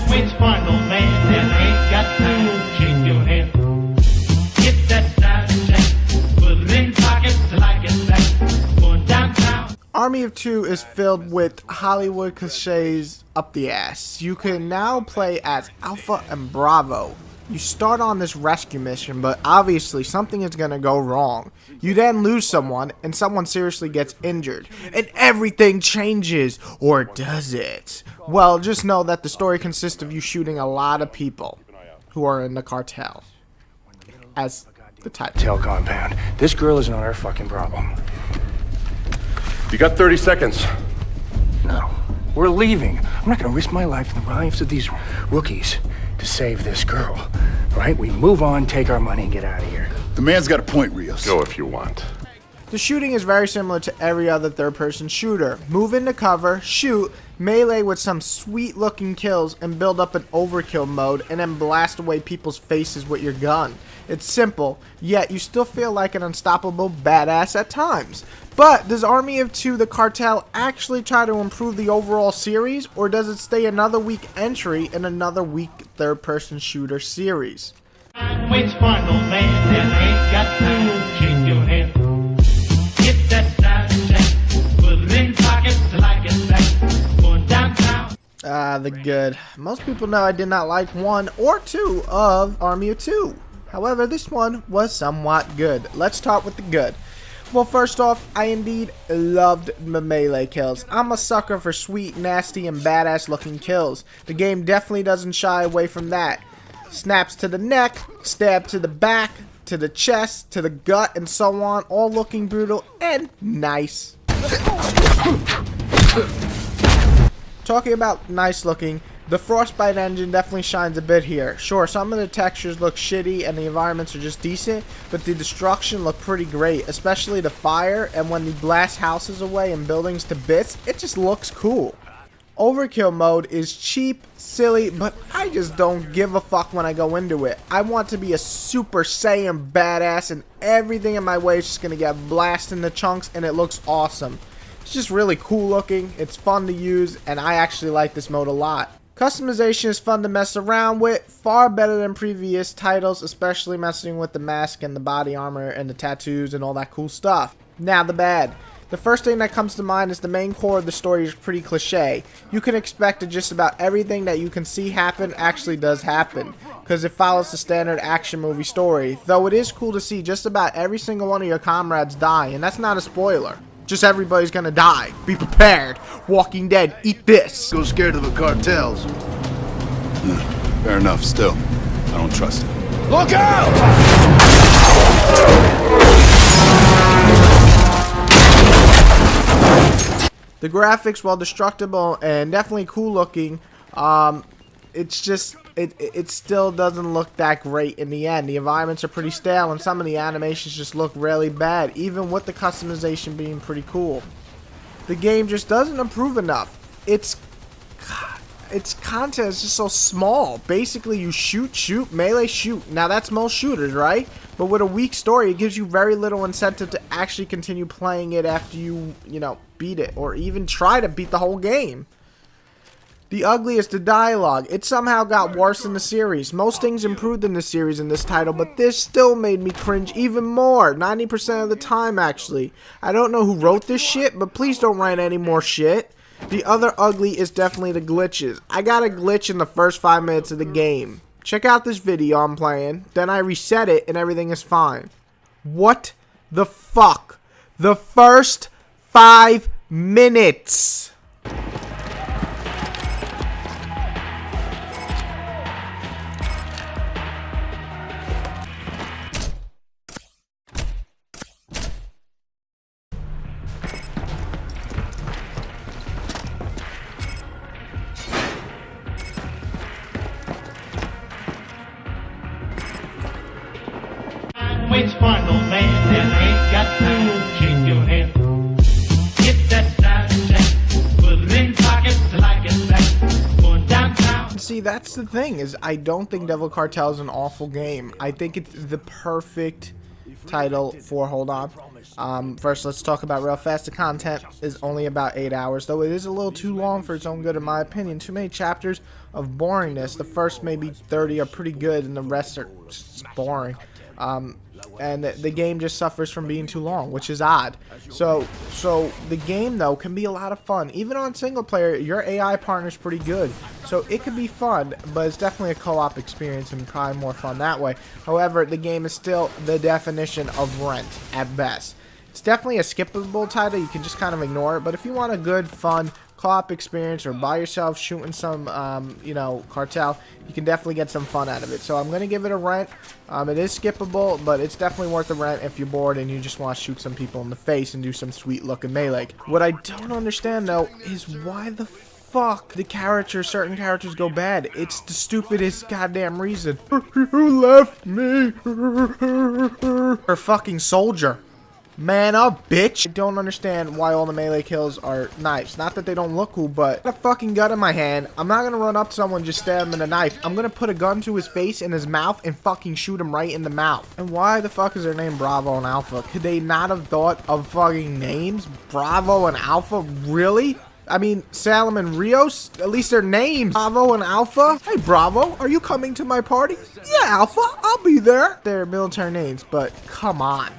Which part, old man, that ain't got to shake your head. Get that side check, put it in pockets like it's back. Going downtown. Army of Two is filled with Hollywood cliches up the ass. You can now play as Alpha and Bravo. You start on this rescue mission, but obviously something is going to go wrong. You then lose someone, and someone seriously gets injured. And everything changes, or does it? Well, just know that the story consists of you shooting a lot of people who are in the cartel. As the title. Cartel compound. This girl is not our fucking problem. You got 30 seconds. No. We're leaving. I'm not gonna risk my life and the lives of these rookies to save this girl. Right? We move on, take our money, and get out of here. The man's got a point, Rios. Go if you want. The shooting is very similar to every other third-person shooter. Move into cover, shoot, melee with some sweet-looking kills, and build up an overkill mode, and then blast away people's faces with your gun. It's simple, yet you still feel like an unstoppable badass at times. But does Army of Two, the Cartel, actually try to improve the overall series, or does it stay another weak entry in another weak third-person shooter series? Which part, old man, that ain't got to shake your head. Get that side check, put it in pockets like it's back. Going downtown. The good. Most people know I did not like 1 or 2 of Army of Two. However, this one was somewhat good. Let's start with the good. Well, first off, I indeed loved the melee kills. I'm a sucker for sweet, nasty, and badass looking kills. The game definitely doesn't shy away from that. Snaps to the neck, stab to the back, to the chest, to the gut, and so on, all looking brutal and nice. Talking about nice looking, the Frostbite engine definitely shines a bit here. Sure, some of the textures look shitty and the environments are just decent, but the destruction looked pretty great, especially the fire, and when you blast houses away and buildings to bits, it just looks cool. Overkill mode is cheap, silly, but I just don't give a fuck when I go into it. I want to be a Super Saiyan badass, and everything in my way is just going to get blasted into chunks, and it looks awesome. It's just really cool looking, it's fun to use, and I actually like this mode a lot. Customization is fun to mess around with, far better than previous titles, especially messing with the mask and the body armor and the tattoos and all that cool stuff. Now the bad. The first thing that comes to mind is the main core of the story is pretty cliche. You can expect that just about everything that you can see happen actually does happen, because it follows the standard action movie story, though it is cool to see just about every single one of your comrades die, and that's not a spoiler. Just everybody's gonna die. Be prepared. Walking Dead, eat this. Go scared of the cartels. Fair enough, still. I don't trust it. Look out! The graphics, while destructible and definitely cool looking, it's just it still doesn't look that great in the end. The environments are pretty stale and some of the animations just look really bad, even with the customization being pretty cool. The game just doesn't improve enough. Its content is just so small. Basically, you shoot, melee, shoot. Now that's most shooters, right? But with a weak story, it gives you very little incentive to actually continue playing it after you know, beat it, or even try to beat the whole game. The ugly is the dialogue. It somehow got worse in the series. Most things improved in the series in this title, but this still made me cringe even more. 90% of the time, actually. I don't know who wrote this shit, but please don't write any more shit. The other ugly is definitely the glitches. I got a glitch in the first 5 minutes of the game. Check out this video I'm playing. Then I reset it and everything is fine. What the fuck? The first 5 minutes. Which part, old man, that ain't got to shake your head. Get that side check, put it in pockets like it's back. Going downtown. See, that's the thing, is I don't think Devil Cartel is an awful game. I think it's the perfect title for, hold on, First, let's talk about real fast. The content is only about 8 hours, though it is a little too long for its own good in my opinion. Too many chapters of boringness. The first maybe 30 are pretty good, and the rest are just boring. And the game just suffers from being too long, which is odd. So the game, though, can be a lot of fun. Even on single player, your AI partner's pretty good. So it could be fun, but it's definitely a co-op experience and probably more fun that way. However, the game is still the definition of rent at best. It's definitely a skippable title. You can just kind of ignore it. But if you want a good, fun co-op experience or by yourself shooting some, you know, Cartel, you can definitely get some fun out of it. So I'm going to give it a rent. It is skippable, but it's definitely worth a rent if you're bored and you just want to shoot some people in the face and do some sweet looking melee. What I don't understand, though, is why the fuck the certain characters go bad. It's the stupidest goddamn reason. Who left me? Her fucking soldier. Man up, bitch. I don't understand why all the melee kills are knives. Not that they don't look cool, but I got a fucking gun in my hand. I'm not gonna run up to someone and just stab him in a knife. I'm gonna put a gun to his face and his mouth and fucking shoot him right in the mouth. And why the fuck is their name Bravo and Alpha? Could they not have thought of fucking names? Bravo and Alpha? Really? I mean, Salem and Rios, at least their names. Bravo and Alpha? Hey, Bravo, are you coming to my party? Yeah, Alpha, I'll be there. They're military names, but come on.